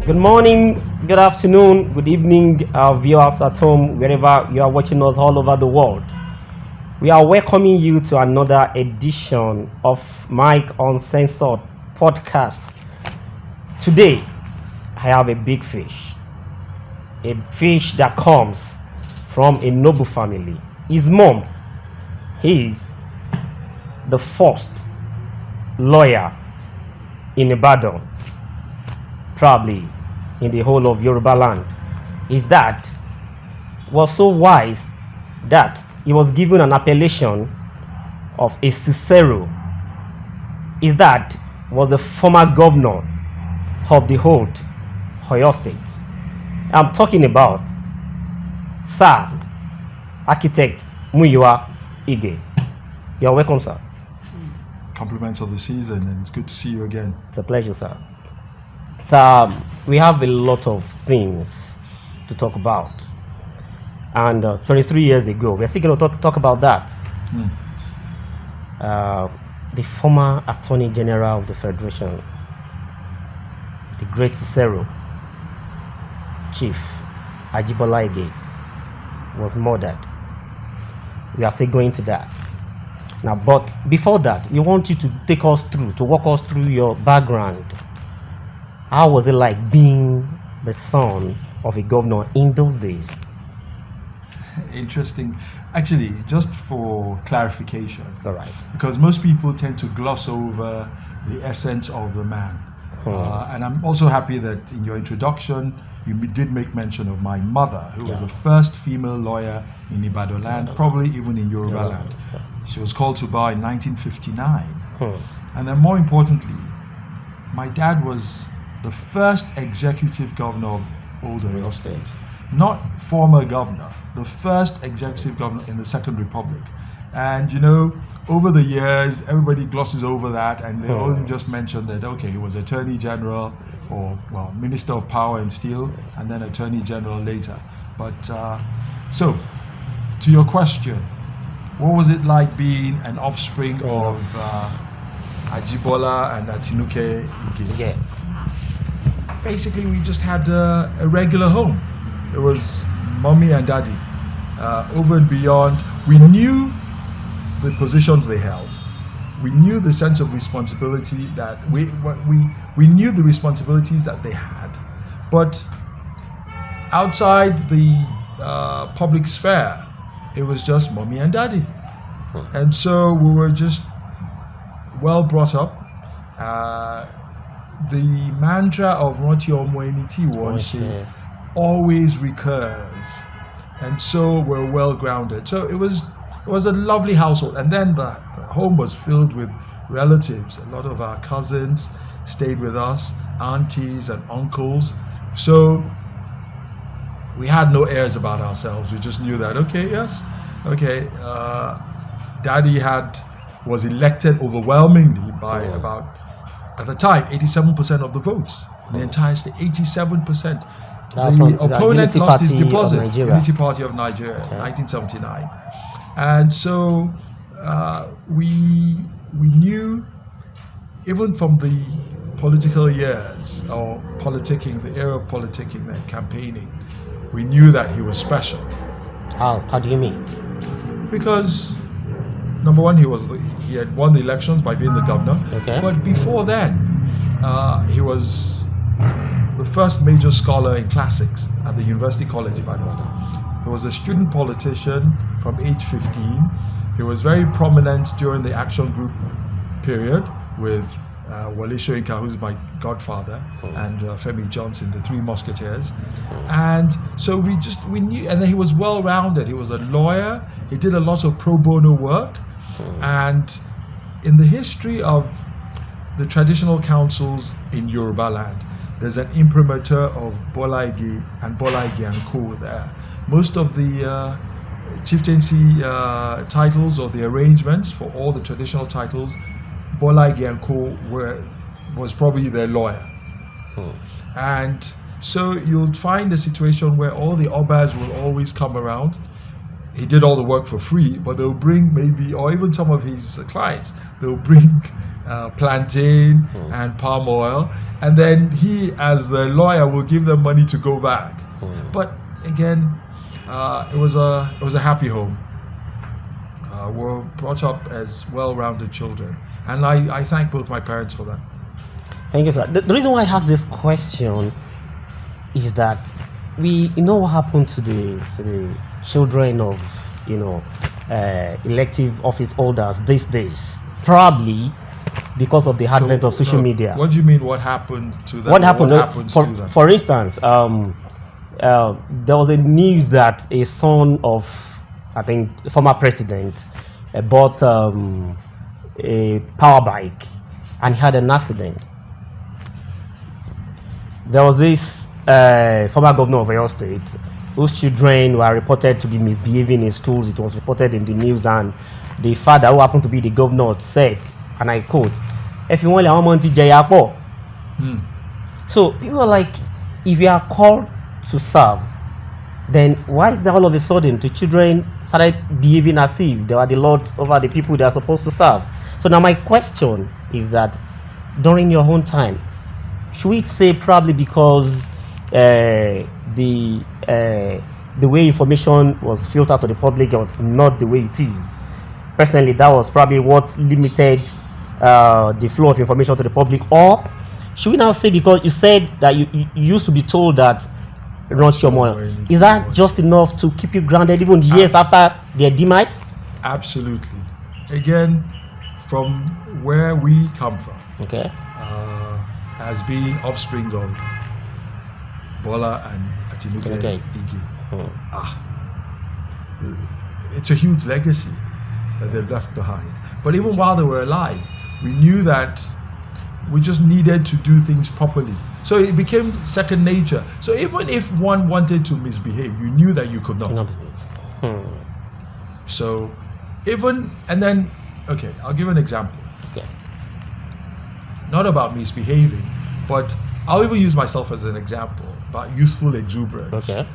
Good morning, good afternoon, good evening, our viewers at home, wherever you are watching us all over the world. We are welcoming you to another edition of Mike Uncensored podcast. Today, I have a big fish that comes from a noble family. His mom is the first lawyer in Ibadan, probably in the whole of Yoruba land. His dad was so wise that he was given an appellation of a Cicero. His dad was the former governor of the whole Oyo State. I'm talking about Sir Architect Muyiwa Ige. You're welcome, sir. Compliments of the season, and it's good to see you again. It's a pleasure, sir. So we have a lot of things to talk about, and 23 years ago, we're still going to talk about that. The former Attorney General of the Federation, the great Cicero, Chief Bola Ige, was murdered. We are still going to that now, but before that, we want you to walk us through your background. How was it like being the son of a governor in those days? Interesting. Actually, just for clarification, All right. because most people tend to gloss over the essence of the man. And I'm also happy that in your introduction, you did make mention of my mother, who was the first female lawyer in Ibadan land, probably even in Yoruba land. She was called to bar in 1959. And then more importantly, my dad was the first executive governor of Old Oyo State. Not former governor, the first executive governor in the Second Republic. And you know, over the years, everybody glosses over that and they only just mention that, okay, he was Attorney General or, well, Minister of Power and Steel, and then Attorney General later. But, so, to your question, what was it like being an offspring of Ajibola and Atinuke Ige? Yeah. Basically, we just had a regular home. It was mommy and daddy. Over and beyond, we knew the positions they held. We knew the sense of responsibility that we knew the responsibilities that they had. But outside the public sphere, it was just mommy and daddy. And so we were just well brought up. The mantra of Ranti Omo Eni Ti Won always recurs, and so we're well grounded. So it was a lovely household, and then the home was filled with relatives. A lot of our cousins stayed with us, aunties and uncles. So we had no airs about ourselves. We just knew that Daddy was elected overwhelmingly by about, at the time, 87% of the votes in the entire state. 87%. The opponent lost his deposit. Unity Party of Nigeria, 1979. And so we knew, even from the political years, or politicking, the era of politicking and campaigning, we knew that he was special. How do you mean? Because number one, he had won the elections by being the governor. Okay. But before then, he was the first major scholar in classics at the University College Ibadan. He was a student politician from age 15. He was very prominent during the action group period with Wale Soyinka, who's my godfather, and Femi Johnson, the Three Musketeers. And so we knew, and then he was well-rounded. He was a lawyer. He did a lot of pro bono work. And in the history of the traditional councils in Yoruba land, there's an imprimatur of Bola Ige and Bola Ige and Co. there. Most of the chieftaincy titles or the arrangements for all the traditional titles, Bola Ige and Co. was probably their lawyer. And so you'll find a situation where all the Obas will always come around. He did all the work for free, but they'll bring maybe, or even some of his clients, they'll bring plantain and palm oil, and then he, as the lawyer, will give them money to go back. But again, it was a happy home. Were brought up as well-rounded children, and I thank both my parents for that. Thank you, sir. The reason why I ask this question is that we know what happened to the children of elective office holders these days, probably because of the advent of social media. What do you mean? What happened to them? What happened? Happens to them? For instance, there was a news that a son of, I think, former president bought a power bike and he had an accident. There was this former governor of Oyo State whose children were reported to be misbehaving in schools. It was reported in the news, and the father, who happened to be the governor, said, and I quote, "If you want to want to So people are like, if you are called to serve, then why is there all of a sudden the children started behaving as if they were the lords over the people they are supposed to serve? So now my question is that during your own time, should we say probably because the way information was filtered to the public was not the way it is? Personally, that was probably what limited the flow of information to the public. Or should we now say, because you said that you used to be told that not your money, is that just enough to keep you grounded even years after their demise? Absolutely. Again, from where we come from, okay, as being offsprings of Bola and Ige. It's a huge legacy that they've left behind. But even while they were alive, we knew that we just needed to do things properly. So it became second nature. So even if one wanted to misbehave, you knew that you could not. So and then, okay, I'll give an example. Okay. Not about misbehaving, but I'll even use myself as an example about youthful exuberance. Okay.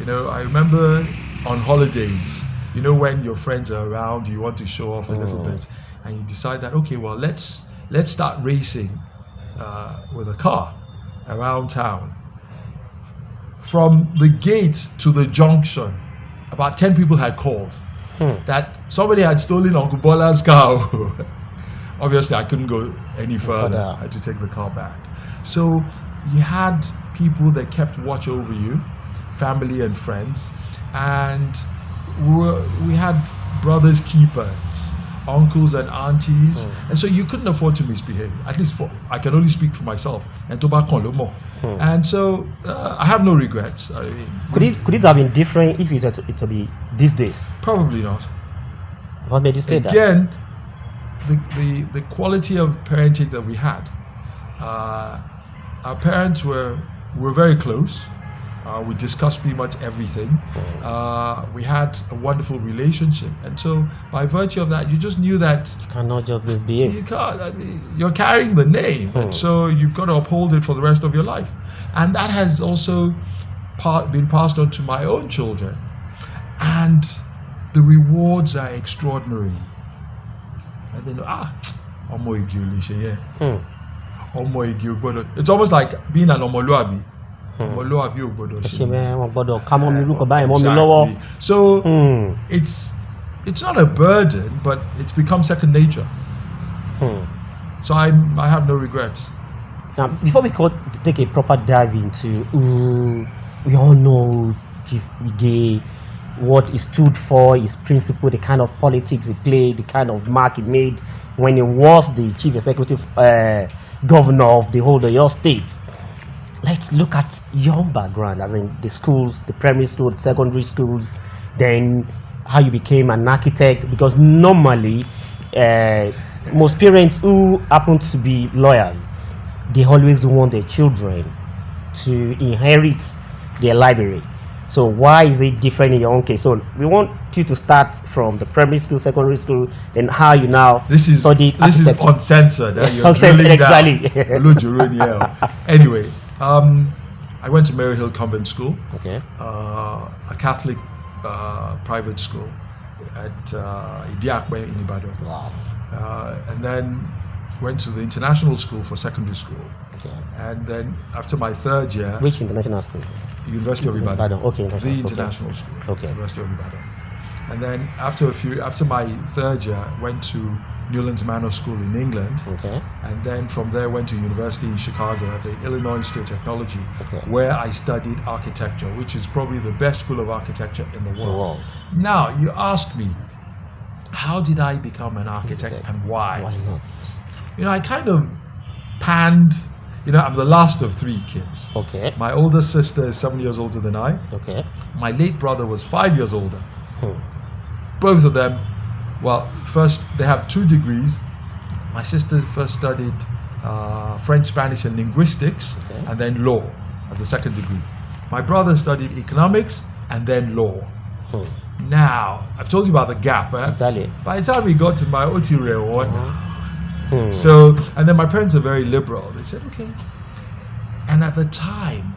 I remember on holidays, when your friends are around, you want to show off a little bit, and you decide that, okay, well, let's start racing with a car around town. From the gate to the junction, about 10 people had called that somebody had stolen Uncle Bola's car. Obviously, I couldn't go any further. I had to take the car back. So you had people that kept watch over you, family and friends, and we had brothers keepers, uncles and aunties, and so you couldn't afford to misbehave. At least I can only speak for myself. And so I have no regrets. I mean, could it have been different if it had to be these days? Probably not. What made you say that? Again, the quality of parenting that we had. Our parents were very close. We discussed pretty much everything. We had a wonderful relationship, and so by virtue of that, you just knew that you cannot just misbehave. You can't. I mean, you're carrying the name, and so you've got to uphold it for the rest of your life. And that has also been passed on to my own children, and the rewards are extraordinary. And then Omo Ige Oliseye. Omo Ige Ogbodo. It's almost like being an Omoluabi. Omoluabi Ogbodo. So it's not a burden, but it's become second nature. So I have no regrets. Now, before we take a proper dive into we all know Chief Ige, what he stood for, his principle, the kind of politics he played, the kind of mark he made when he was the chief executive governor of the whole Oyo State. Let's look at your background, as in the schools, the primary school, the secondary schools, then how you became an architect, because normally most parents who happen to be lawyers, they always want their children to inherit their library. So why is it different in your own case? So we want you to start from the primary school, secondary school, and how you now studied architecture. This is uncensored. Uncensored, exactly. Anyway, I went to Mary Hill Convent School, a Catholic private school at Idiakwe in Ibadan. Wow. And then went to the international school for secondary school. Okay. And then after my third year, Which international school? University of Ibadan. Okay, The international school. Okay. University of Ibadan. And then after my third year, went to Newlands Manor School in England. Okay. And then from there went to university in Chicago at the Illinois Institute of Technology, Okay. where I studied architecture, which is probably the best school of architecture in the world. world. Now, you asked me, how did I become an architect Okay. and why? Why not? You know, I kind of panned, I'm the last of three kids. Okay. My older sister is 7 years older than I. Okay. My late brother was 5 years older. Hmm. Both of them, first they have 2 degrees. My sister first studied French, Spanish, and linguistics, Okay. and then law as a second degree. My brother studied economics and then law. Hmm. Now, I've told you about the gap. Exactly. By the time we got to my OT Rail 1, Hmm. so, and then my parents are very liberal. They said, okay. And at the time,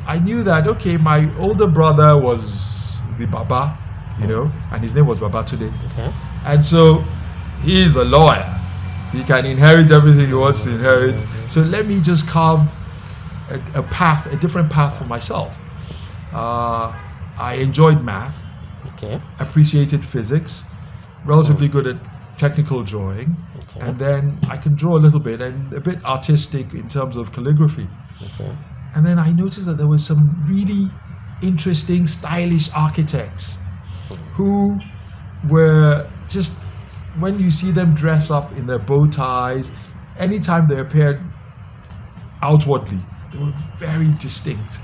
I knew that, okay, my older brother was the Baba, and his name was Baba today. Okay. And so he's a lawyer. He can inherit everything he wants to inherit. So let me just carve a different path for myself. I enjoyed math, Okay. appreciated physics, relatively good at technical drawing, Okay. and then I can draw a little bit and a bit artistic in terms of calligraphy. Okay. And then I noticed that there were some really interesting, stylish architects who were just, when you see them dress up in their bow ties, anytime they appeared outwardly, they were very distinct.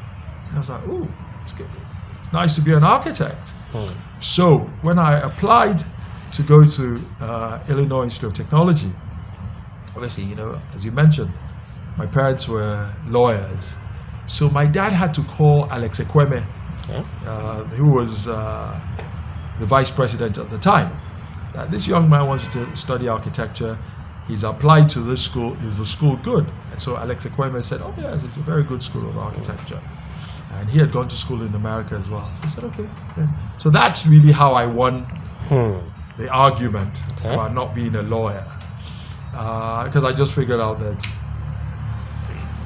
And I was like, ooh, it's good. It's nice to be an architect. Hmm. So when I applied to go to Illinois Institute of Technology, obviously, as you mentioned, my parents were lawyers. So my dad had to call Alex Ekweme, Okay. who was the vice president at the time. This young man wants to study architecture. He's applied to this school. Is the school good? And so Alex Ekweme said, oh yes, it's a very good school of architecture. And he had gone to school in America as well. So I said, okay. Yeah. So that's really how I won the argument Okay. about not being a lawyer. Because I just figured out that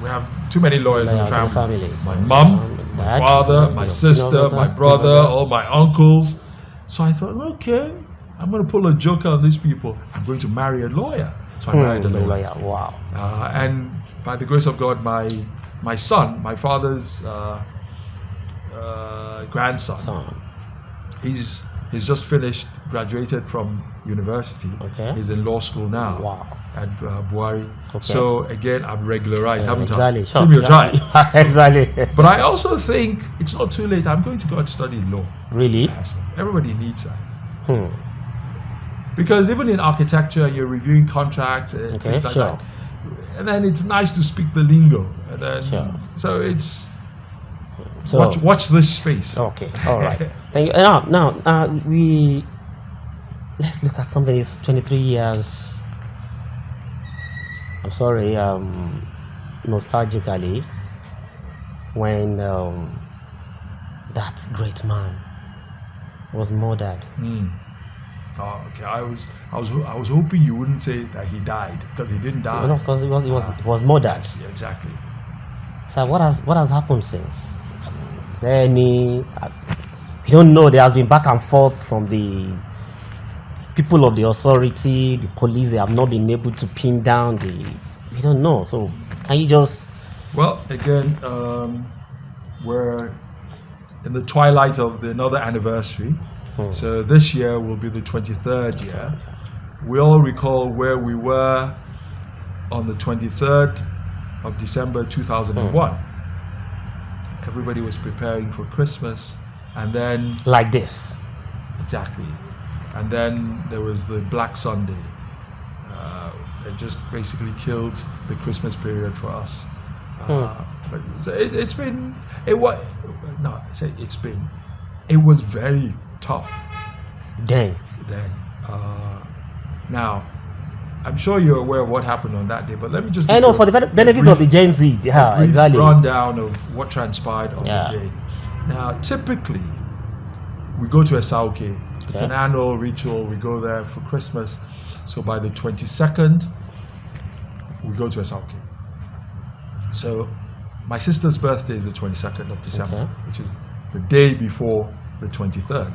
we have too many lawyers in the family. My mom, my father, my sister, my brother, all my uncles. So I thought, okay, I'm going to pull a joker on these people. I'm going to marry a lawyer. So I married a lawyer. Wow. And by the grace of God, my son, my father's grandson, he's just finished, graduated from university. Okay. He's in law school now. Wow. At Buhari. Okay. So again, I'm regularized, haven't exactly. I? Sure. Give me a try. Exactly. But I also think it's not too late. I'm going to go and study law. Really? Yes. Everybody needs that. Hmm. Because even in architecture, you're reviewing contracts and Okay, things like sure. that. And then it's nice to speak the lingo. And then, Sure. so it's So watch this space. okay. All right. Thank you. Now, let's look at something that's 23 years. I'm sorry. Nostalgically, when that great man was murdered. Oh, okay. I was hoping you wouldn't say that he died, because he didn't die. Well, of course, he was murdered. Yeah, exactly. So what has happened since? Is there any? We don't know. There has been back and forth from the people of the authority, the police. They have not been able to pin down the. We don't know. So can you just? Well, again, we're in the twilight of another anniversary. So this year will be the 23rd year. We all recall where we were on the 23rd of December 2001. Everybody was preparing for Christmas, and then Like this. exactly, and then there was the Black Sunday. They just basically killed the Christmas period for us. But so it's been it was no, I say it's been it was very tough Then. then. Now, I'm sure you're aware of what happened on that day, but let me just I know, for the benefit of the Gen Z. Yeah, brief exactly. rundown of what transpired on Yeah. the day. Now, typically, we go to Esauke. It's Okay. an annual ritual. We go there for Christmas. So by the 22nd, we go to Esauke. So my sister's birthday is the 22nd of December, Okay. which is the day before the 23rd,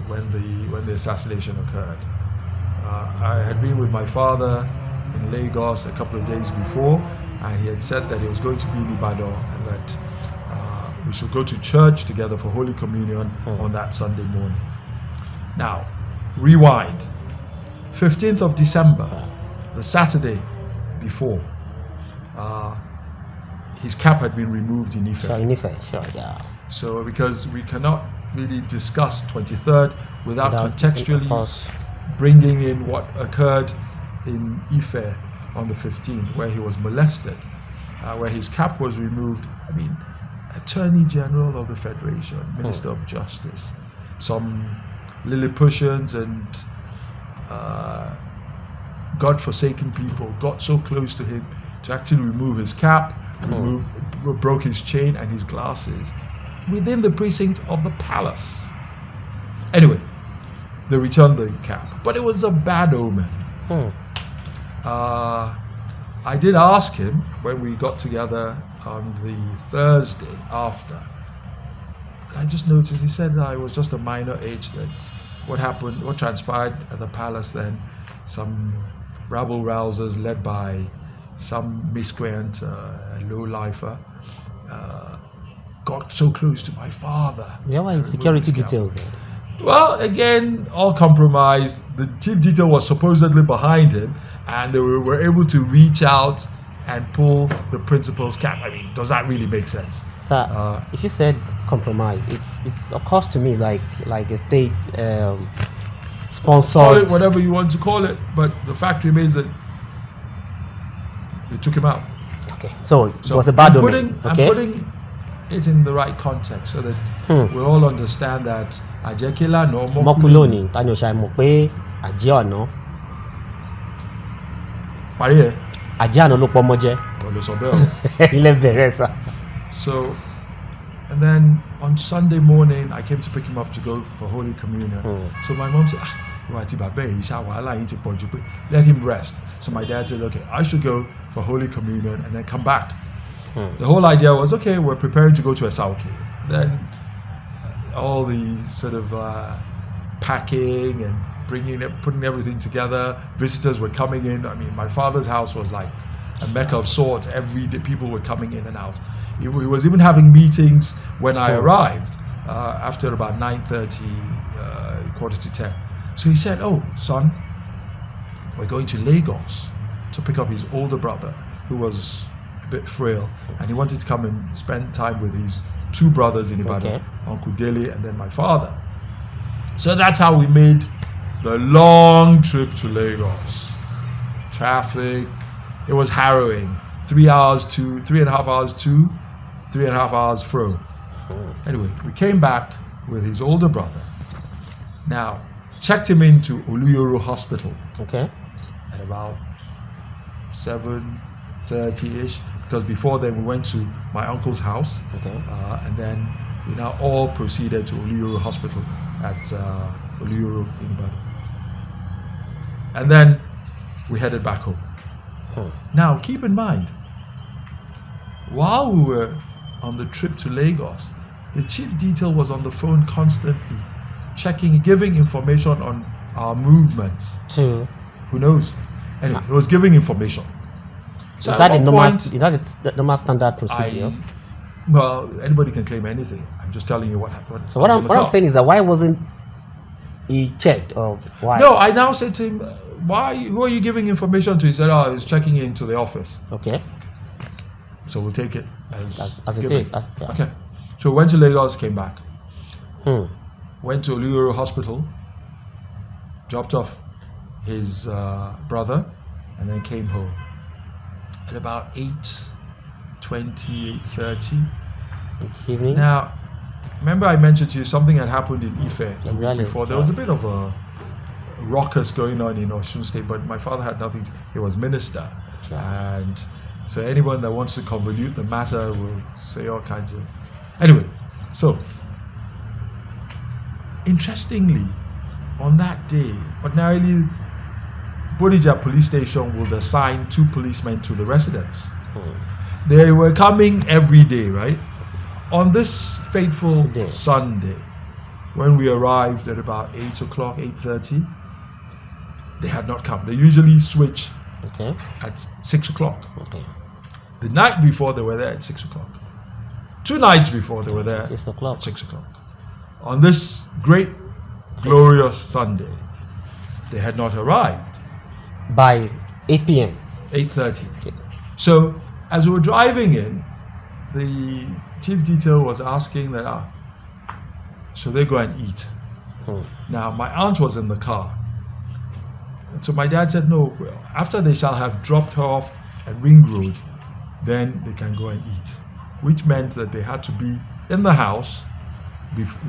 when the assassination occurred. I had been with my father in Lagos a couple of days before, and he had said that he was going to be in Ibadan and that we should go to church together for Holy Communion on that Sunday morning. Now, rewind. 15th of December, the Saturday before, his cap had been removed in Ife. So in Ife, sure, yeah. So because we cannot really discuss 23rd without contextually bringing in what occurred in Ife on the 15th, where he was molested, where his cap was removed. I mean, Attorney General of the Federation, Minister of Justice, some Lilliputians and God-forsaken people got so close to him to actually remove his cap, broke his chain and his glasses within the precinct of the palace. Anyway, they returned the cap, but it was a bad omen. I did ask him when we got together on the Thursday after. I just noticed he said that it was just a minor age, that what transpired at the palace then, some rabble rousers led by some miscreant, low-lifer, got so close to my father. Yeah, why is security details there? Well, again, all compromised. The chief detail was supposedly behind him, and they were able to reach out and pull the principal's cap. I mean, does that really make sense? Sir, if you said compromise, it occurs to me like a state sponsored. Call it whatever you want to call it, but the fact remains that they took him out. Okay, so it was a bad omen. Okay, I'm putting it in the right context so that we all understand that Ajekela no Mokuloni, Tani Oshai Mope, Ajiano. Marie. Ajiano lo pomoje. So, and then on Sunday morning, I came to pick him up to go for Holy Communion. So my mom said, let him rest. So my dad said, okay, I should go for Holy Communion and then come back. The whole idea was, okay, we're preparing to go to Esauke. Then all the sort of packing and putting everything together. Visitors were coming in. I mean, my father's house was like a mecca of sorts. Every day people were coming in and out. He was even having meetings when I arrived after about 9:30, quarter to 10. So he said, oh, son, we're going to Lagos to pick up his older brother, who was a bit frail, and he wanted to come and spend time with his two brothers in Ibadan, Uncle Dele and then my father. So that's how we made the long trip to Lagos. Traffic, it was harrowing. 3 hours to 3.5 hours to 3.5 hours fro. Anyway, we came back with his older brother. Now, checked him into Oluyoro Hospital. Okay. At about 7:30-ish, because before then we went to my uncle's house. Okay. And then we now all proceeded to Oluyoro Hospital at Oluyoro in Ibadan. And then we headed back home. Now, keep in mind, while we were on the trip to Lagos, the chief detail was on the phone constantly, checking, giving information on our movements. True. Who knows? Anyway, he was giving information. So is that the normal standard procedure? Well, anybody can claim anything. I'm just telling you what happened. So what I'm saying is that why wasn't he checked, or why? No, I now said to him, who are you giving information to? He said, I was checking into the office. Okay. So we'll take it as it is. Okay. So we went to Lagos, came back. went to Oluyoro Hospital, dropped off his brother, and then came home. At about 8:20, 8:30. Evening. Now, remember I mentioned to you something had happened in Ife Exactly. before. There was a bit of a ruckus going on in Osun State, but my father had nothing. He was minister, and so anyone that wants to convolute the matter will say all kinds of. Anyway, so interestingly, on that day, ordinarily Bola Ige police station would assign 2 policemen to the residence. They were coming every day, right? On this fateful Today. Sunday, when we arrived at about 8 o'clock, 8:30, they had not come. They usually switch Okay. at 6 o'clock. Okay. The night before, they were there at 6 o'clock. 2 nights before, they were there 6 o'clock. at 6 o'clock. On this great, glorious Sunday, they had not arrived. By 8 p.m. 8:30. Okay. So, as we were driving in, the chief detail was asking that, should they go and eat? Now, my aunt was in the car. And so my dad said, no, after they shall have dropped her off at Ring Road, then they can go and eat. Which meant that they had to be in the house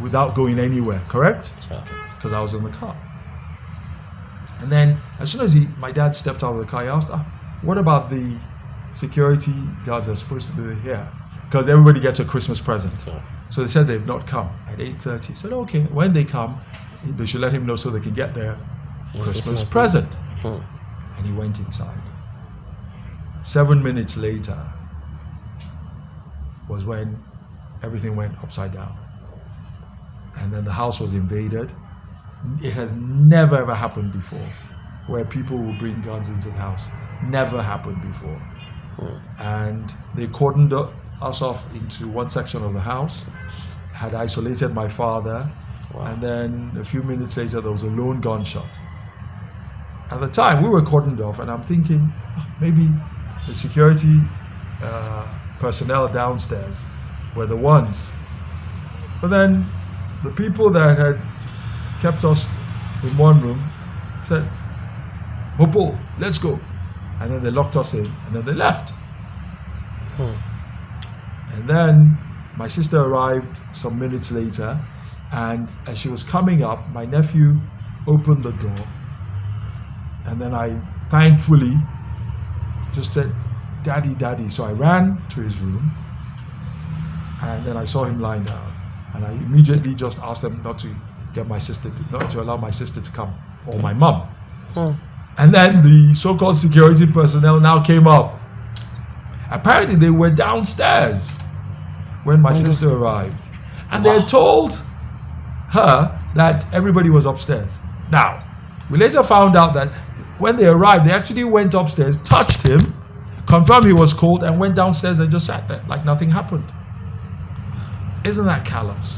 without going anywhere, correct? Sure. Because I was in the car. And then, as soon as my dad stepped out of the car, he asked, what about the security guards that are supposed to be here? Because everybody gets a Christmas present. Sure. So they said they've not come at 8:30. He said, okay, when they come, they should let him know so they can get their Christmas present. And he went inside. 7 minutes later was when everything went upside down. And then the house was invaded. It has never ever happened before where people will bring guns into the house. Never happened before. And they cordoned us off into one section of the house, had isolated my father, and then a few minutes later there was a lone gunshot. At the time we were cordoned off, and I'm thinking maybe the security personnel downstairs were the ones. But then the people that had kept us in one room said, Popo, let's go. And then they locked us in, and then they left. And then my sister arrived some minutes later, and as she was coming up, my nephew opened the door, and then I thankfully just said, Daddy, Daddy. So I ran to his room, and then I saw him lying down, and I immediately just asked them not to allow my sister to come, or my mom. And then the so-called security personnel now came up. Apparently they were downstairs when my sister arrived, and they had told her that everybody was upstairs. Now, we later found out that when they arrived, they actually went upstairs, touched him, confirmed he was cold, and went downstairs and just sat there like nothing happened. Isn't that callous?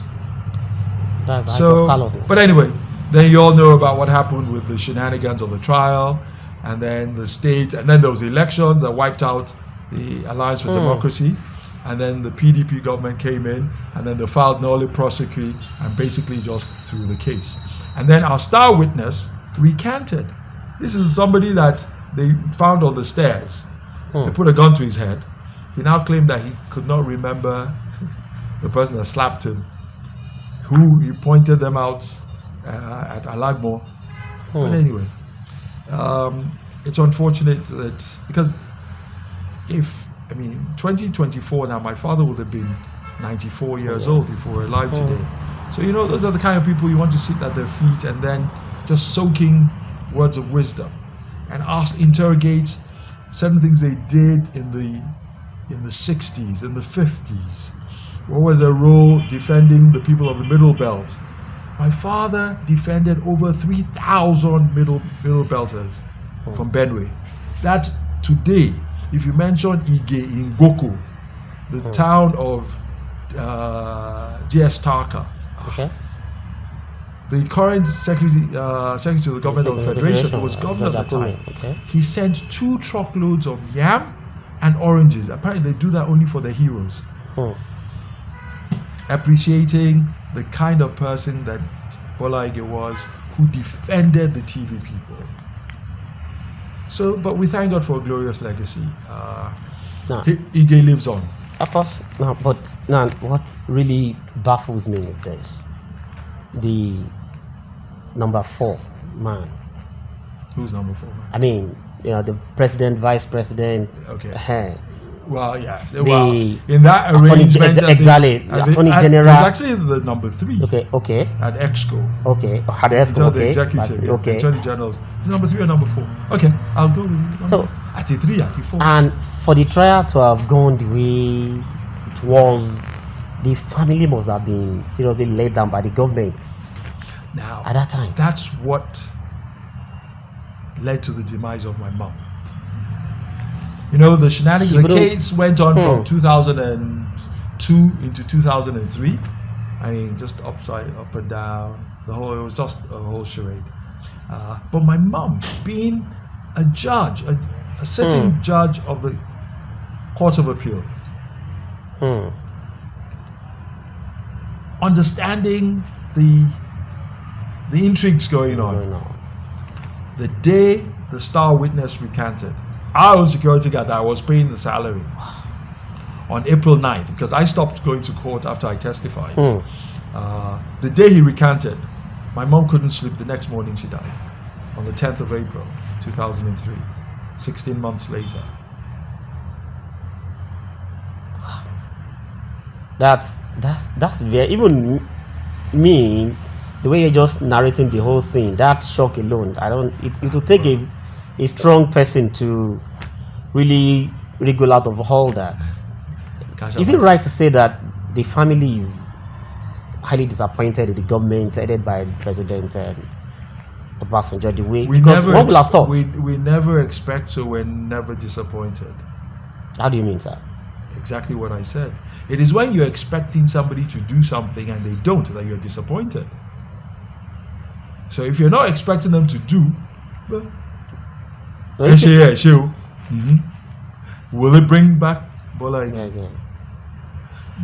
That's the height of callousness. But anyway, then you all know about what happened with the shenanigans of the trial, and then the state, and then there was elections that wiped out the Alliance for Democracy, and then the PDP government came in, and then they filed nolle prosequi and basically just threw the case. And then our star witness recanted. This is somebody that they found on the stairs. They put a gun to his head. He now claimed that he could not remember the person that slapped him, who he pointed them out at Alagmo. But anyway, it's unfortunate that, because 2024 now, my father would have been 94 years old if we were alive today. So, those are the kind of people you want to sit at their feet and then just soaking words of wisdom and interrogate certain things they did in the 60s, in the 50s. What was their role defending the people of the Middle Belt? My father defended over 3,000 Middle Belters from Benue. That today, if you mention Ige in Goku, the town of G.S. Tarka, the current secretary of the government of the Federation, who was governor at the time, he sent 2 truckloads of yam and oranges. Apparently they do that only for the heroes. Appreciating the kind of person that Bola Ige was, who defended the TV people. So, but we thank God for a glorious legacy. Ige lives on. Of course, but what really baffles me is this: the number 4 man. Who's number 4 man? I mean, the president, vice president. Okay. Well, yes. The Well, in that Attorney arrangement, exactly, the Attorney General. It's actually the number 3. Okay. At Exco. Okay. Had the Until ESCO. the executive, Okay. the Attorney Generals. Is it number 3 or number 4? Okay, I'll go with you. So, at 3, at 4. And for the trial to have gone the way it was, the family must have been seriously laid down by the government. Now, at that time, that's what led to the demise of my mom. You know, the shenanigans, the case went on from 2002 into 2003. I mean, just up and down. It was just a whole charade. But my mom, being a judge, a sitting judge of the Court of Appeal, understanding the intrigues going on. The day the star witness recanted, I was security guard. I was paying the salary on April 9th because I stopped going to court after I testified. The day he recanted, my mom couldn't sleep. The next morning she died on the 10th of April 2003, 16 months later. That's very, even me, the way you're just narrating the whole thing, that shock alone, it will take a strong person to really wriggle out of all that. Is it right to say that the family is highly disappointed with the government headed by President Obasanjo, the way? Because what will have thought? We never expect, so we're never disappointed. How do you mean, sir? Exactly what I said. It is when you're expecting somebody to do something and they don't that you're disappointed. So if you're not expecting them to do, well, will it bring back Bola Ige?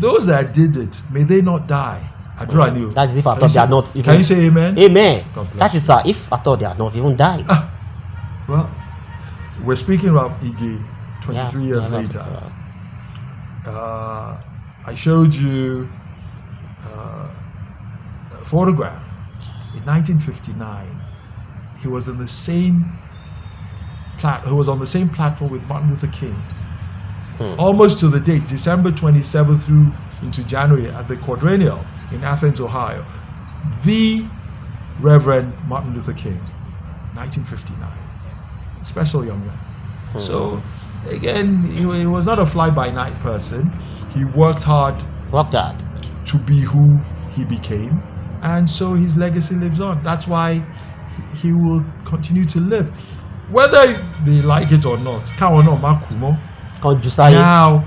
Those that did it, may they not die. That is if I thought they are not even. Can you say amen? Amen. That is if I thought they are not even died. Well, we're speaking about Ige 23 years later. I showed you a photograph. In 1959, he was on the same platform with Martin Luther King. Almost to the date, December 27th through into January at the Quadrennial in Athens, Ohio. The Reverend Martin Luther King, 1959. Special young man. So, again, he was not a fly-by-night person. He worked hard to be who he became. And so his legacy lives on. That's why he will continue to live. Whether they like it or not, now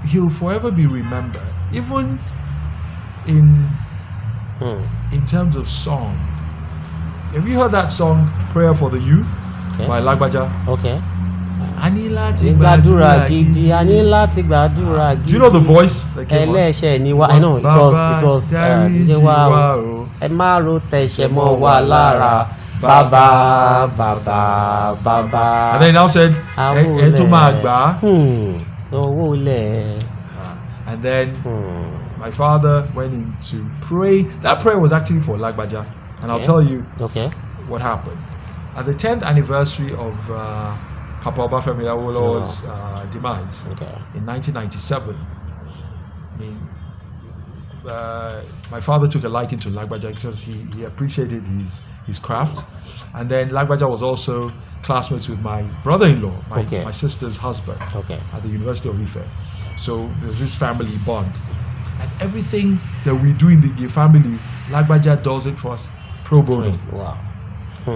he'll forever be remembered. Even in terms of song. Have you heard that song, Prayer for the Youth, by Lagbaja? Okay. Do you know the voice that came on? I know it was and then he now said and then my father went into pray. That prayer was actually for Lagbaja, and I'll tell you what happened. At the 10th anniversary of Papa Obafemi Awolowo's demise in 1997. I mean, my father took a liking to Lagbaja because he appreciated his craft, and then Lagbaja was also classmates with my brother-in-law, my sister's husband, at the University of Ife. So there's this family bond, and everything that we do in the family, Lagbaja does it for us pro bono. Wow.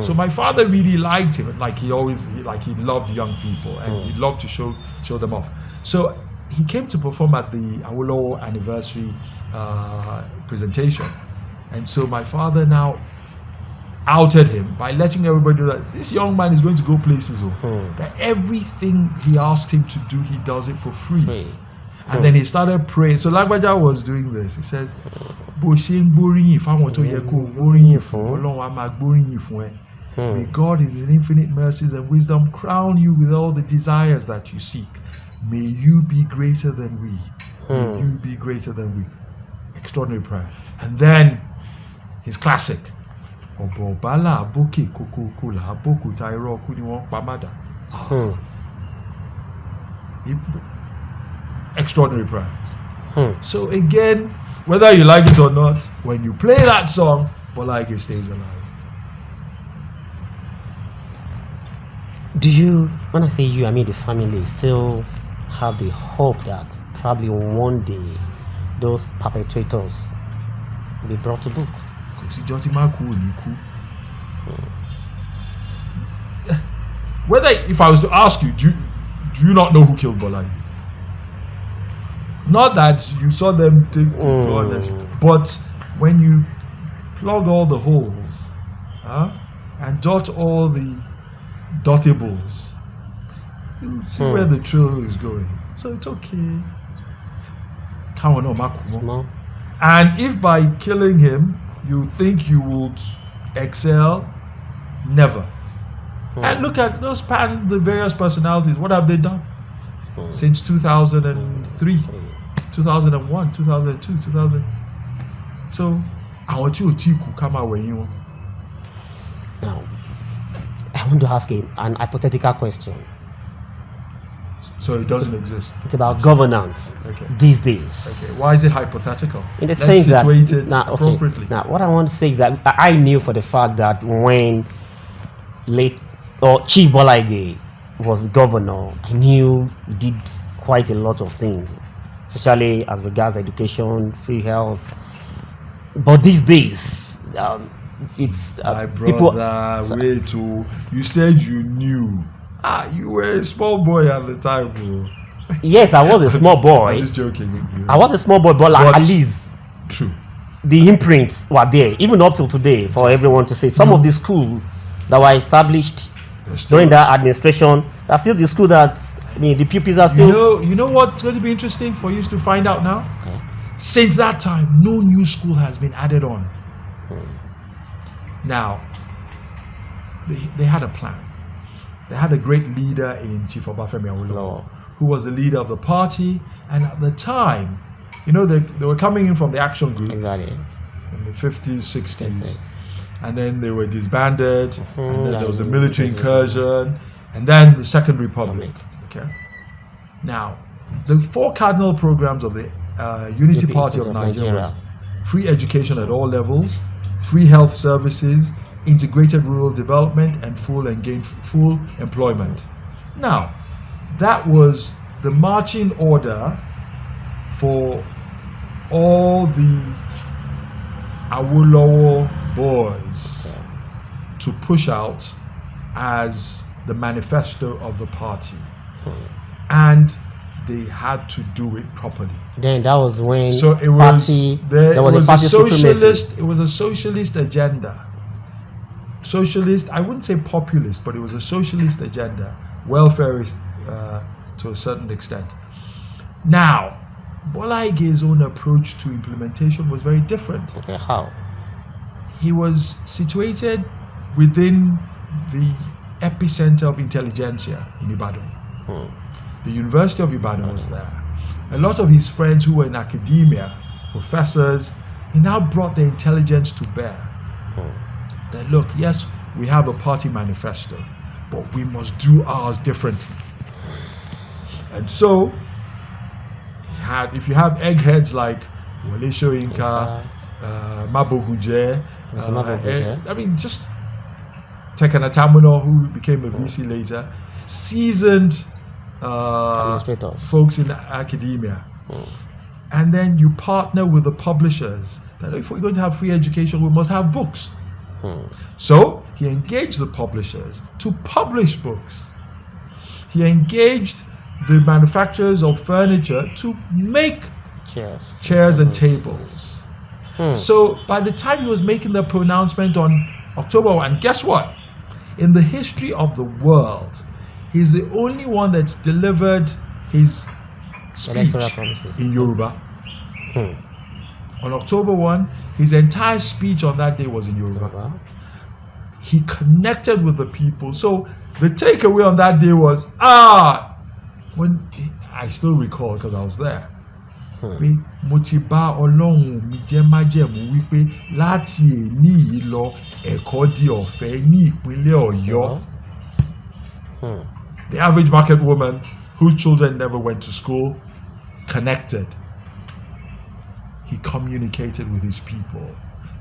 So my father really liked him, he loved young people, and he loved to show them off. So he came to perform at the Awolowo anniversary presentation, and so my father now outed him by letting everybody know that this young man is going to go places. That everything he asked him to do, he does it for free. And then he started praying. So Lagbaja was doing this. He says, may God in his infinite mercies and wisdom crown you with all the desires that you seek. May you be greater than we. May you be greater than we. Extraordinary prayer. And then his classic. Extraordinary prayer. Hmm. So again, whether you like it or not, when you play that song, Bola Ige stays alive. Do you, when I say you, I mean the family, still have the hope that probably one day those perpetrators will be brought to book? Whether, if I was to ask you, do you not know who killed Bola Ige? Not that you saw them take blood, but when you plug all the holes and dot all the dotables, you see where the trail is going. So it's okay. And if by killing him you think you would excel, never. And look at those the various personalities. What have they done since 2003, 2001, 2002, 2000? So I want you to come out when you. Now, I want to ask an hypothetical question. So it doesn't exist. It's about governance these days. Okay. Why is it hypothetical? In the sense that appropriately. Now, what I want to say is that I knew for the fact that when Chief Bola Ige was governor, I knew he did quite a lot of things, especially as regards education, free health. But these days, it's my people. Brother, wait, you said you knew. You were a small boy at the time, bro. Yes, I was a small boy. I'm just joking. I was a small boy, but at least true. The imprints were there, even up till today, for everyone to say. Some of the schools that were established during that administration, that's still the school that the pupils are still. You know what's going to be interesting for you to find out now? Okay. Since that time, no new school has been added on. Now, they had a plan. They had a great leader in Chief Obafemi Awolowo, who was the leader of the party, and at the time, they were coming in from the action group in the 50s, 60s, and then they were disbanded, and then there was a military incursion, and then the Second Republic. Okay. Now, the four cardinal programs of the Unity Party of Nigeria was free education at all levels, free health services, integrated rural development, and full employment. Now, that was the marching order for all the Awolowo boys to push out as the manifesto of the party. And they had to do it properly. Then that was when it was a socialist agenda. Socialist, I wouldn't say populist, but it was a socialist agenda, welfareist to a certain extent. Now, Bola Ige's own approach to implementation was very different. Okay, how? He was situated within the epicenter of intelligentsia in Ibadan. The University of Ibadan was there. A lot of his friends who were in academia, professors, he now brought their intelligence to bear. That look, yes, we have a party manifesto, but we must do ours differently. And so, if you have eggheads like Wole Soyinka, Maboguje, just Tekena Tamuno, who became a VC later, seasoned folks in academia. And then you partner with the publishers that if we're going to have free education, we must have books. So he engaged the publishers to publish books. He engaged the manufacturers of furniture to make chairs and tables. So by the time he was making the pronouncement on October 1, guess what? In the history of the world, he's the only one that's delivered his speech in Yoruba. On October 1, his entire speech on that day was in Yoruba. He connected with the people. So the takeaway on that day was, when I still recall because I was there. Mo ti bá Ọlọ́run mi jẹ́ májẹ̀mú wípé láti èní yìí lọ ẹ̀kọ́ di ọ̀fẹ́ ní ìpínlẹ̀ Ọ̀yọ́. The average market woman whose children never went to school, connected. He communicated with his people,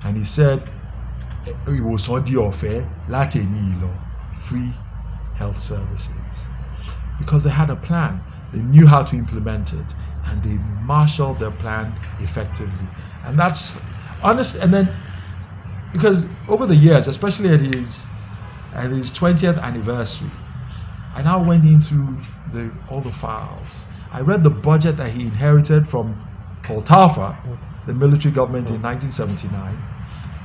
and he said, it was free health services, because they had a plan. They knew how to implement it, and they marshaled their plan effectively. And that's honest. And then, because over the years, especially at his 20th anniversary, I now went into all the files. I read the budget that he inherited from Poltafa, the military government in 1979.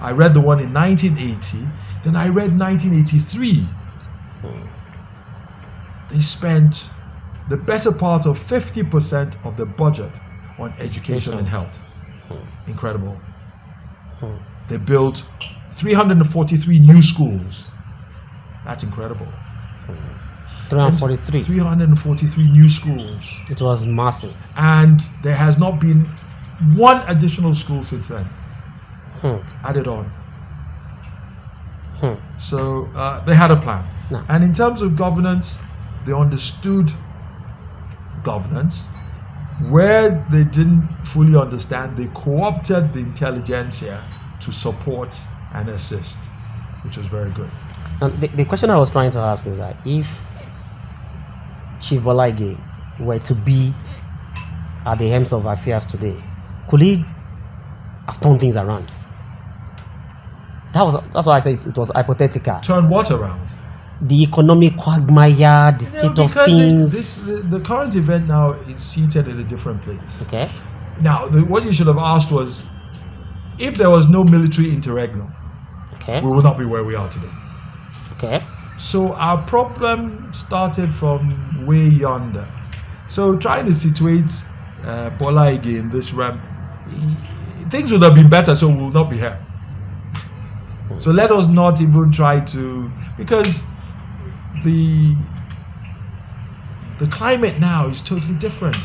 I read the one in 1980. Then I read 1983. They spent the better part of 50% of the budget on education and health. Incredible. They built 343 new schools. That's incredible. 343. 343 new schools. It was massive. And there has not been one additional school since then. Added on. So they had a plan. No. And in terms of governance, they understood governance. Where they didn't fully understand, they co-opted the intelligentsia to support and assist, which was very good. And the question I was trying to ask is that if Chief Bola Ige were to be at the helm of affairs today, could he have turned things around? That's why I said it was hypothetical. Turn what around? The economic quagmire, the state of things. The current event now is seated in a different place. Okay. Now, what you should have asked was, if there was no military interregnum, Okay. we would not be where we are today. Okay. So our problem started from way yonder. So trying to situate Bola Ige in this realm, things would have been better, so we will not be here. So let us not even try to, because the climate now is totally different.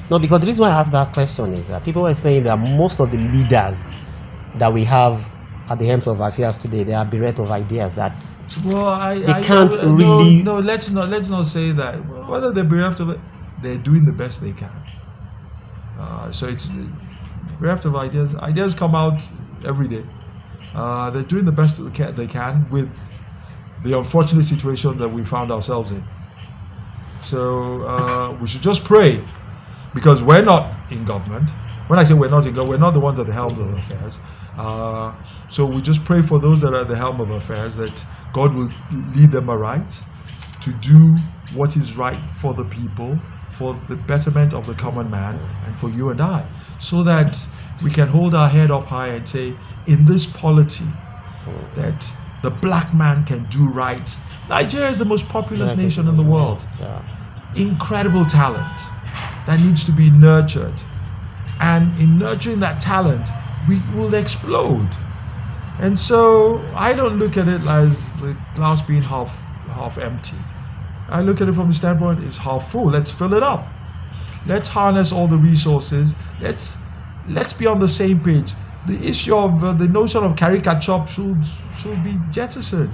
No, because the reason why I asked that question is that people were saying that most of the leaders that we have at the helms of affairs today, they are bereft of ideas that they can't really. No, let's not say that. Whether they're bereft of it, they're doing the best they can. So it's bereft of ideas. Ideas come out every day. They're doing the best they can with the unfortunate situation that we found ourselves in. So we should just pray, because we're not in government. When I say we're not in government, we're not the ones at the helm of affairs. So we just pray for those that are at the helm of affairs, that God will lead them aright to do what is right for the people, for the betterment of the common man, and for you and I, so that we can hold our head up high and say, in this polity, that the black man can do right. Nigeria is the most populous nation in the world. Yeah. Incredible talent that needs to be nurtured. And in nurturing that talent, we will explode. And so I don't look at it as the glass being half empty. I look at it from the standpoint, it's half full. Let's fill it up. Let's harness all the resources. Let's be on the same page. The issue of the notion of caricature should be jettisoned.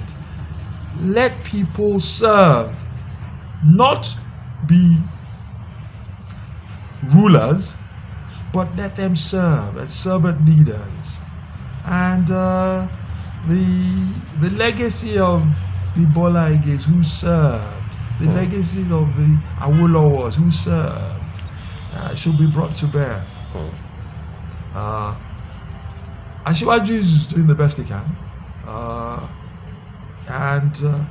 Let people serve, not be rulers, but let them serve as servant leaders. And the legacy of the Bola Iges who served, the legacy of the Awolowos who served, should be brought to bear. Asiwaju is doing the best he can, and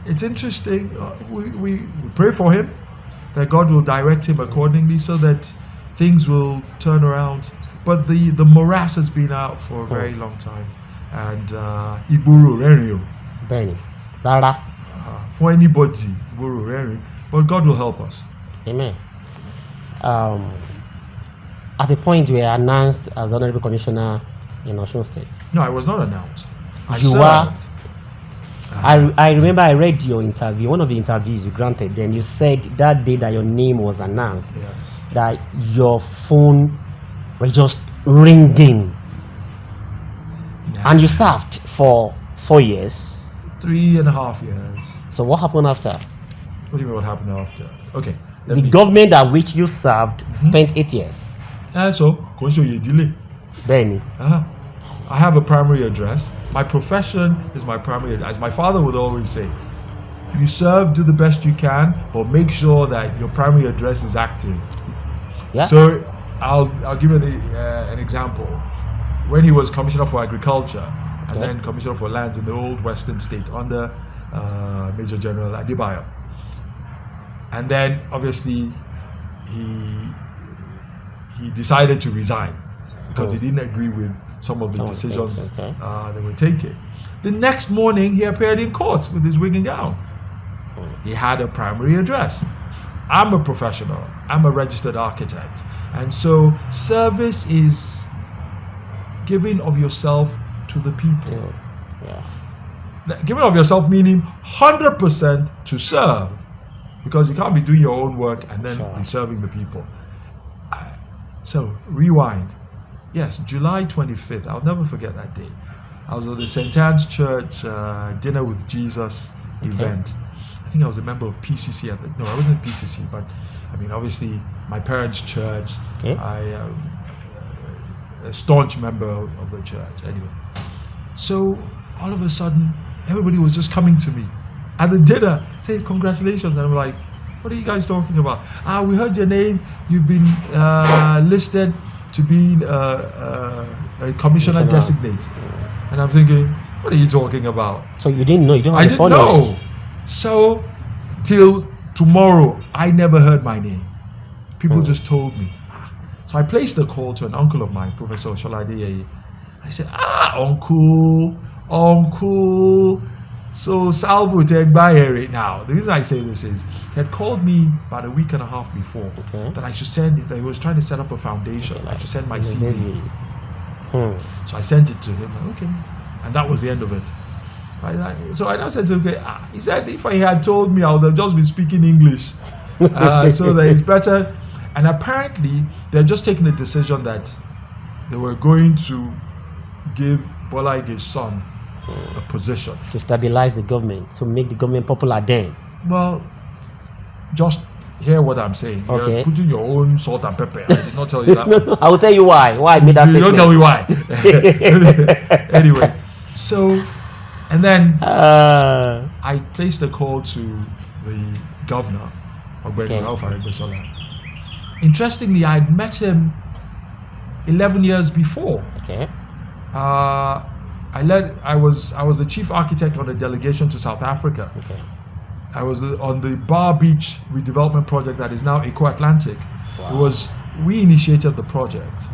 it's interesting. We pray for him, that God will direct him accordingly, so that things will turn around. But the morass has been out for a very long time, and Igboro Renrio, Benny, Rara. For anybody, Igboro Renrio. But God will help us. Amen. At the point you were announced as Honorable Commissioner in Osun State. No, I was not announced. I You served. I remember I read your interview, one of the interviews you granted, then you said that day that your name was announced, Yes. that your phone was just ringing. And you served for 4 years. 3.5 years. So what happened after? What do you mean what happened after? Okay. The government at which you served spent 8 years. So, Konsho Yedile. Benny. I have a primary address. My profession is my primary address. As my father would always say, you serve, do the best you can, but make sure that your primary address is active. Yeah. So I'll give you an example. When he was Commissioner for Agriculture and then Commissioner for Lands in the old Western State under Major General Adebayo, and then obviously he decided to resign because he didn't agree with some of the decisions they were taking. The next morning, he appeared in court with his wig and gown. He had a primary address. I'm a professional. I'm a registered architect. And so service is giving of yourself to the people. Giving of yourself meaning 100% to serve, because you can't be doing your own work and then be serving the people. So rewind. Yes, July 25th. I'll never forget that day. I was at the St. Anne's Church Dinner with Jesus event. I think I was a member of PCC at the. No, I wasn't PCC, but I mean, obviously, my parents' church. I a staunch member of the church. Anyway, so all of a sudden, everybody was just coming to me at the dinner, saying congratulations, and I'm like, what are you guys talking about? We heard your name. You've been listed to be a commissioner designate. And I'm thinking, what are you talking about? So you didn't know? You don't have I didn't know. So till tomorrow, I never heard my name. People just told me. So I placed a call to an uncle of mine, Professor Sholade. I said, uncle. So Salvo take by here right now. The reason I say this is he had called me about a week and a half before that I should send it. That he was trying to set up a foundation. I should send my CV. So I sent it to him. Okay, and that was the end of it. So I now said to him, he said if he had told me, I would have just been speaking English. So that it's better. And apparently they're just taking a decision that they were going to give Bola Ige's son a position to stabilize the government, to make the government popular then. Well, just hear what I'm saying. You're putting your own salt and pepper. I did not tell you that. No, I will tell you why. Why I made that statement. Don't tell me why. Anyway, so, and then I placed a call to the governor of Interestingly, I had met him 11 years before. I was the chief architect on a delegation to South Africa. I was on the Bar Beach redevelopment project that is now Eco Atlantic. We initiated the project,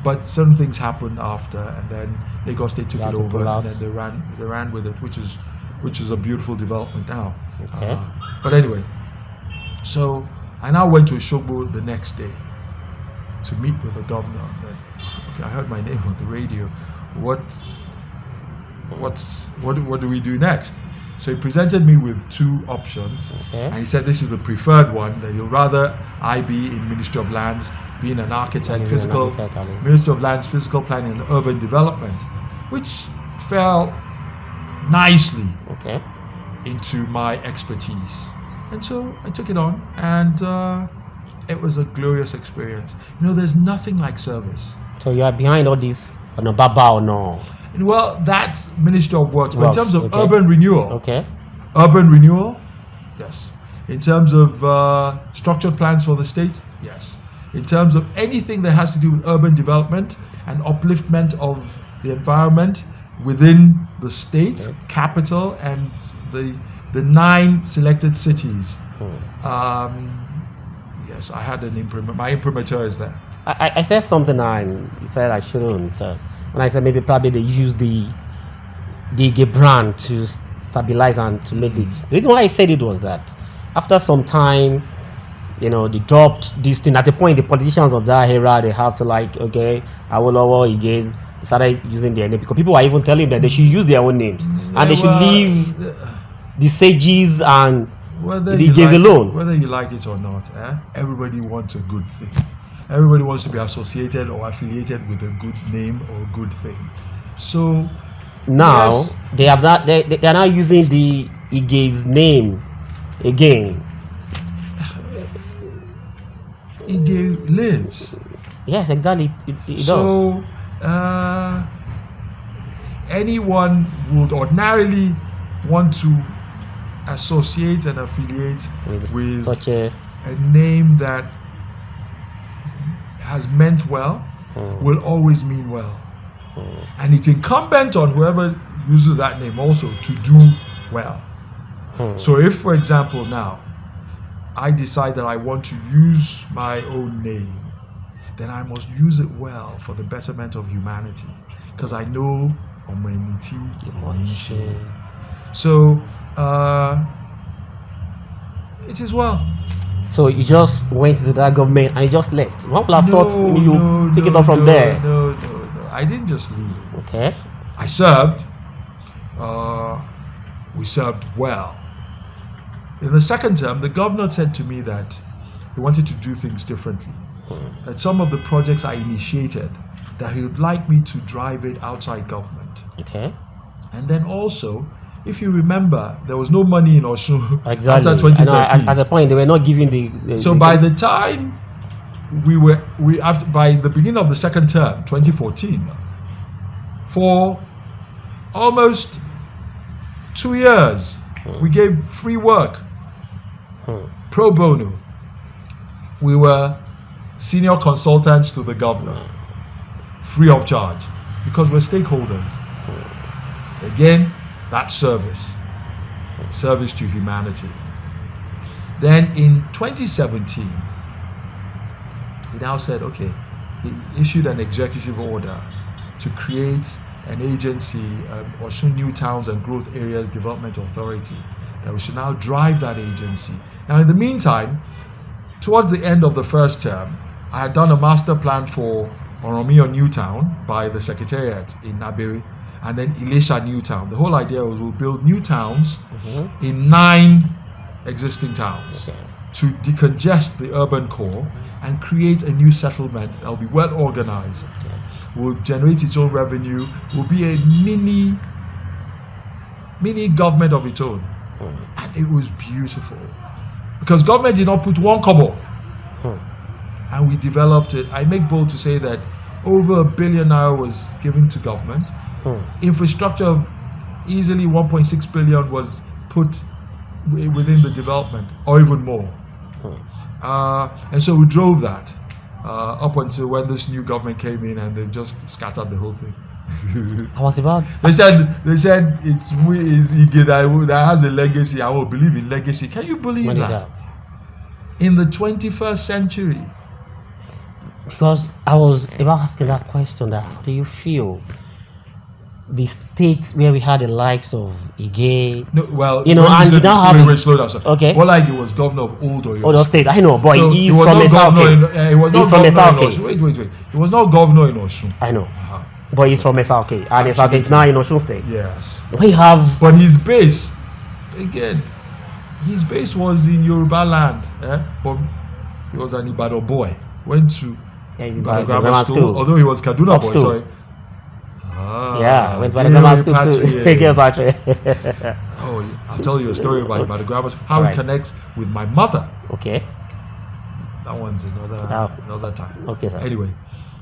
but certain things happened after, and then Lagos State took it over, and then they ran with it, which is a beautiful development now. But anyway, so I now went to Osogbo the next day to meet with the governor. I heard my name on the radio. What do we do next? So he presented me with two options, and he said this is the preferred one, that he'll rather I be in Ministry of Lands, being an architect, Ministry of Lands, Physical Planning and Urban Development, which fell nicely into my expertise. And so I took it on, and it was a glorious experience. There's nothing like service. So you are behind all this on a baba or no? Well, that's Ministry of Works. But in terms of urban renewal, Urban renewal? Yes. In terms of structured plans for the state? Yes. In terms of anything that has to do with urban development and upliftment of the environment within the state, capital, and the 9 selected cities. Yes, I had an imprimatur. My imprimatur is there. I said something and you said I shouldn't. And I said probably they use the Ige brand to stabilize and to make the reason why I said it was that after some time, they dropped this thing. At the point, the politicians of that era, they have to Awolowo, Ige, they started using their name because people were even telling them they should use their own names and they should leave the sages and the Iges alone. Whether you like it or not, everybody wants a good thing. Everybody wants to be associated or affiliated with a good name or a good thing. So now they have that. They are now using the Ige's name again. Ige lives. Yes, exactly. It does. So anyone would ordinarily want to associate and affiliate with such a name that has meant well, will always mean well. And it's incumbent on whoever uses that name also to do well. So if, for example, now I decide that I want to use my own name, then I must use it well for the betterment of humanity, because I know humanity. So it is well. So you just went to that government and you just left. One would have thought you pick it up from there. No. I didn't just leave. Okay. I served. We served well. In the second term, the governor said to me that he wanted to do things differently. That some of the projects I initiated, that he would like me to drive it outside government. Okay. And then also, if you remember, there was no money in Osun Exactly. after 2013. At a point, they were not giving the So by the time by the beginning of the second term, 2014, for almost 2 years, we gave free work, pro bono. We were senior consultants to the governor, free of charge, because we're stakeholders. Again, that's service to humanity. Then in 2017, he now said, okay, he issued an executive order to create an agency, Osun New Towns and Growth Areas Development Authority, that we should now drive that agency. Now, in the meantime, towards the end of the first term, I had done a master plan for Oromia New Town by the Secretariat in Nabiri, and then Ilesha New Town. The whole idea was we'll build new towns in 9 existing towns to decongest the urban core and create a new settlement that will be well organized, will generate its own revenue, will be a mini government of its own. And it was beautiful, because government did not put one kobo, and we developed it. I make bold to say that over R1 billion was given to government. Infrastructure of easily 1.6 billion was put within the development, or even more. And so we drove that up until when this new government came in, and they just scattered the whole thing. I was about. They said it's Ige that has a legacy. I will believe in legacy. Can you believe that? In the 21st century? Because I was about asking that question, that how do you feel the states where we had the likes of Ige? No, well, and you now have slow down, sir. Okay. Bola Ige was governor of Oyo State. I know, but so he's from Esauke. He was not governor in Osun. Wait. He was not governor in Osun. I know. But he's from Esauke, and Esauke is now in Osun State. Yes. We have. But his base was in Yoruba land. But he was an Ibadan boy. Went to Ibadan grammar school. Although he was Kaduna boy, sorry. Went to Ibadan grammar school too. Again, Patrick. I'll tell you a story about Ibadan grammar school. How it connects with my mother. Okay. That one's another time. Okay, sir. Anyway,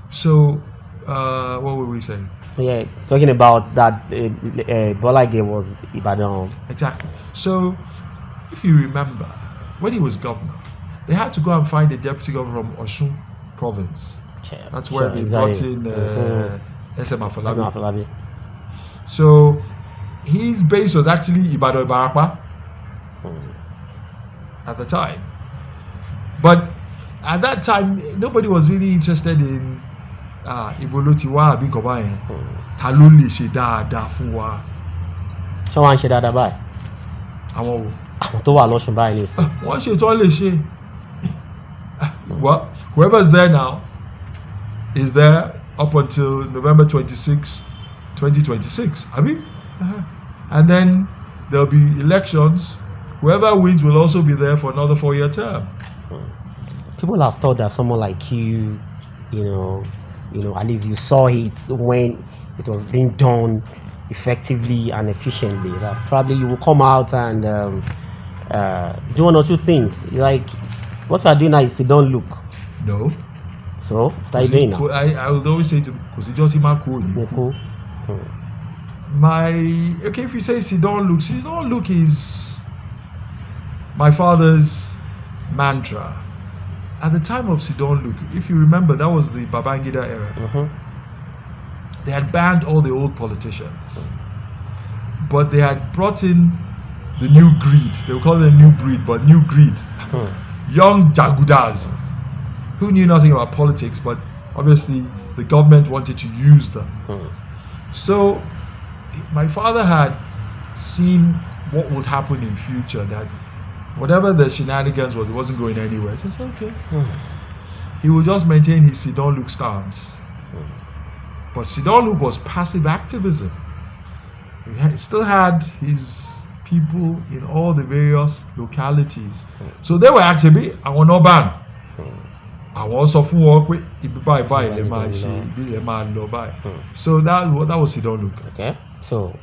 so what were we saying? Yeah, talking about that Bola Ige was Ibadan. Exactly. So, if you remember, when he was governor, they had to go and find a deputy governor from Osun province. That's where they brought in SM Afolabi. So, his base was actually Ibadan Ibarapa at the time. But at that time, nobody was really interested in Ibolo ti wá àbí nǹkan báyẹn, ta ló lè ṣe dáadáa fún wa. Ṣé wọ́n á ṣe dáadáa báyìí? Àwọn wo? Àwọn tó wà lọ́sùn báyìí ní ìsìn. Wọ́n ṣe tó lè ṣe. Well, whoever's there now is there up until November 26, 2026. Abi? And then there'll be elections. Whoever wins will also be there for another 4-year term. People have thought that someone like you know, at least you saw it when it was being done effectively and efficiently, that probably you will come out and do one or two things. Like what we are doing now is don't look. No. So what are you doing now? I would always say to because Cool. if you say sit down look is my father's mantra. At the time of sit down look, if you remember, that was the Babangida era. They had banned all the old politicians, but they had brought in the new greed. They would call it a new breed, but new greed. Young jagudas who knew nothing about politics, but obviously the government wanted to use them. So my father had seen what would happen in future, that whatever the shenanigans was, it wasn't going anywhere. So okay. He would just maintain his sit-down look stance. But sit-down look was passive activism. He still had his people in all the various localities. So they were actually, I will not ban. I was of work with so that was sit-down look. Okay. So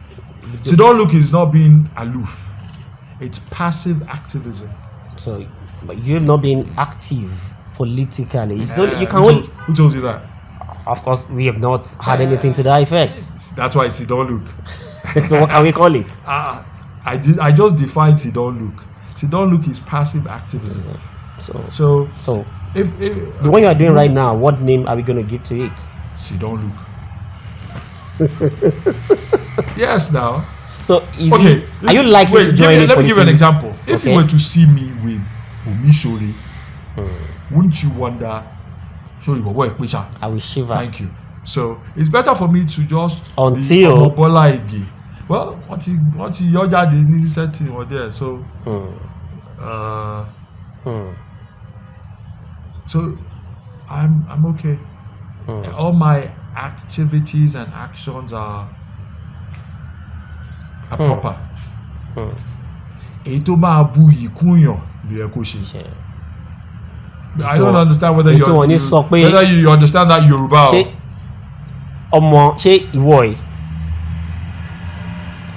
sit-down look is not being aloof. It's passive activism. So but you've not been active politically. You can who told you that? Of course, we have not had anything to that effect. That's why sit-down look. So what can we call it? I just defined sit-down look. Sit-down look is passive activism. So if the one you are doing right now, what name are we going to give to it? Sit-down look. Yes, now. So okay, are you likely to join let me give you an example. If you were to see me with Omishori, wouldn't you wonder? Sorry, but where? I will shiver. Thank you. So it's better for me to just until Bola Ige. Well, what you your dad is setting or there. So so I'm okay. All my activities and actions are proper. I don't understand whether you understand that Yoruba.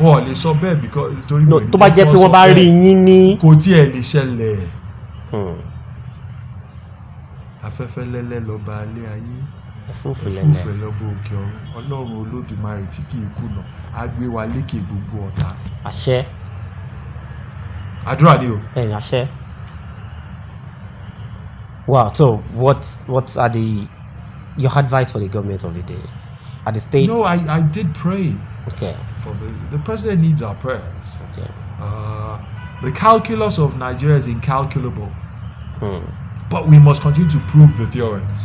Lè sọ bẹ́ẹ̀ because torí no tó bá jẹ́ pé wọ́n bá rí yín ní kò tí ẹ lè ṣẹlẹ̀. Afẹ́fẹ́ lẹ́lẹ́ lọ́ba alẹ́ ayé, ẹ̀fúùfẹ́ lọ́ba òkè ọ̀run, Ọlọ́run Olódùmarè tí kì í kùnà á gbé wa lékè gbogbo ọ̀tá. Àṣẹ. Àdúrà ni o. Àṣẹ. Wow, so what are your advice for the government of the day? At the state? No, I did pray. Okay. For the president needs our prayers. Okay. The calculus of Nigeria is incalculable. But we must continue to prove the theorems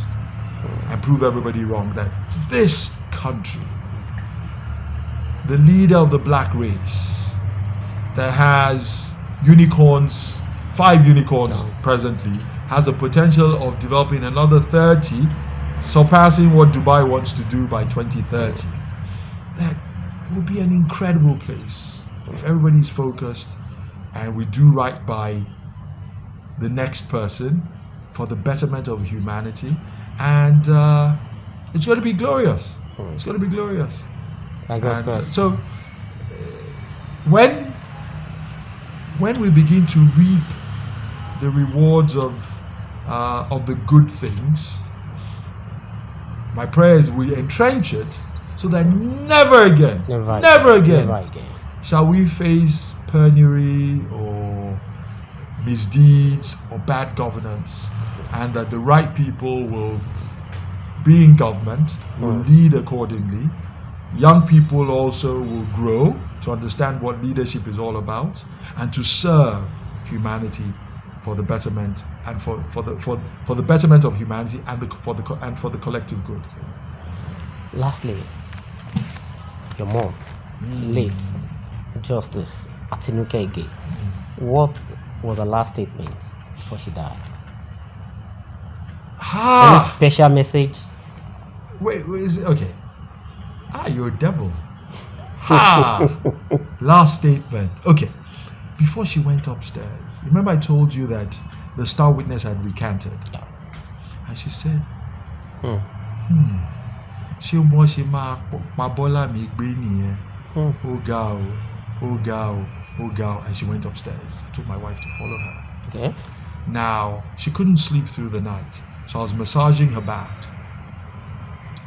and prove everybody wrong that this country, the leader of the black race, that has unicorns, 5 unicorns presently, has a potential of developing another 30, surpassing what Dubai wants to do by 2030. That will be an incredible place if everybody's focused and we do right by the next person for the betterment of humanity, and it's going to be glorious. It's going to be glorious. So when we begin to reap the rewards of the good things, my prayer is we entrench it so that never again shall we face penury or misdeeds or bad governance, and that the right people will be in government, will lead accordingly. Young people also will grow to understand what leadership is all about and to serve humanity for the betterment and for the betterment of humanity and for the collective good. Lastly, your mom, late Justice Atinuke Ige, what was her last statement before she died? Any special message? Wait, is it okay? You're a devil. Last statement. Okay. Before she went upstairs, remember I told you that the star witness had recanted. Yeah. And she said, ṣé mo ṣe máa pa Bọ́lá mi gbé nìyẹn? Ó ga o. old girl, and she went upstairs. I told my wife to follow her. Okay. Now, she couldn't sleep through the night, so I was massaging her back.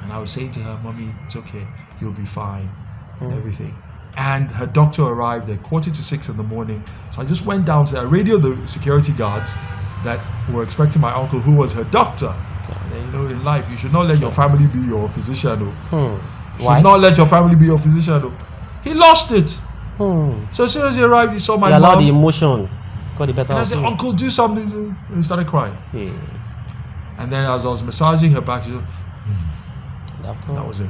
And I was saying to her, Mommy, it's okay, you'll be fine, and everything. And her doctor arrived at 5:45 in the morning. So I just went downstairs. I radioed the security guards that were expecting my uncle, who was her doctor. And then, you know, in life, you should not let your family be your physician. You Why? should not let your family be your physician. He lost it. Hmm. So as soon as he arrived, he saw my You allow mom. the emotion. Got the better And I of said, you. Uncle, do something. And he started crying. Yeah. And then as I was massaging her back, she said, That that was it.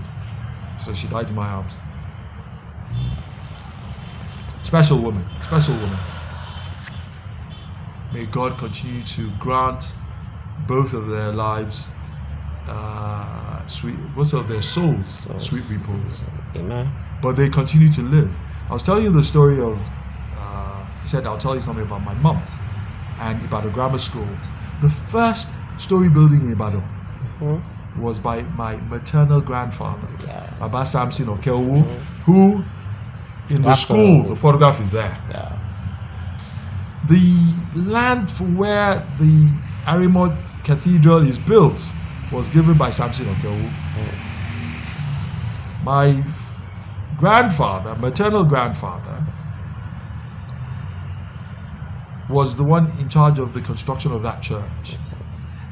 So she died in my arms. Special woman. Special woman. May God continue to grant both of their lives both of their souls sweet repose. Amen. But they continue to live. I was telling you the story of, he said, I'll tell you something about my mum and Ibadan Grammar School. The first story building in Ibadan was by my maternal grandfather, Baba Samson of Kelwu, who in the school, the photograph is there. Yeah. The land for where the Arimot Cathedral is built was given by Samson of Kelwu. My grandfather, maternal grandfather, was the one in charge of the construction of that church.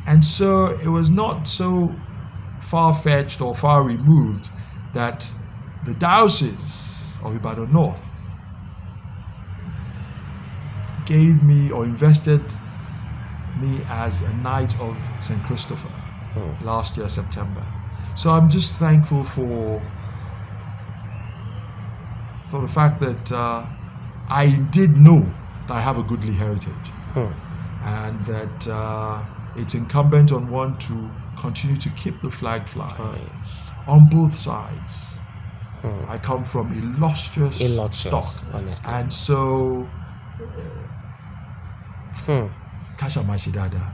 And so it was not so far-fetched or far removed that the diocese of Ibadan North gave me or invested me as a Knight of St. Christopher last year, September. So I'm just thankful for the fact that I did know that I have a goodly heritage, and that it's incumbent on one to continue to keep the flag flying on both sides. I come from illustrious stock, honestly. and so Kasha Mashidada.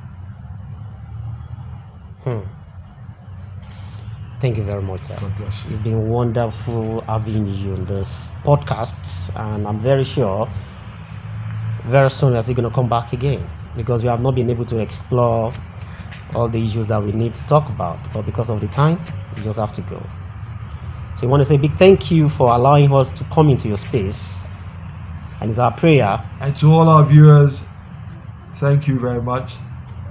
Thank you very much, sir. God bless you. It's been wonderful having you on this podcast, and I'm very sure very soon as you're going to come back again, because we have not been able to explore all the issues that we need to talk about, but because of the time, we just have to go. So we want to say a big thank you for allowing us to come into your space, and it's our prayer. And to all our viewers, thank you very much.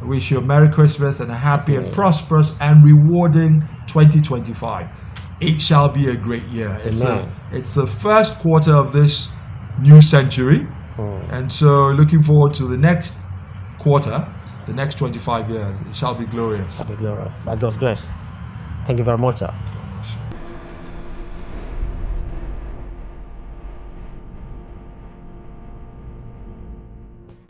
I wish you a Merry Christmas and a happy and prosperous and rewarding 2025. It shall be a great year. It's the first quarter of this new century. And so looking forward to the next quarter, the next 25 years. It shall be glorious. By God's grace. Thank you very much, sir.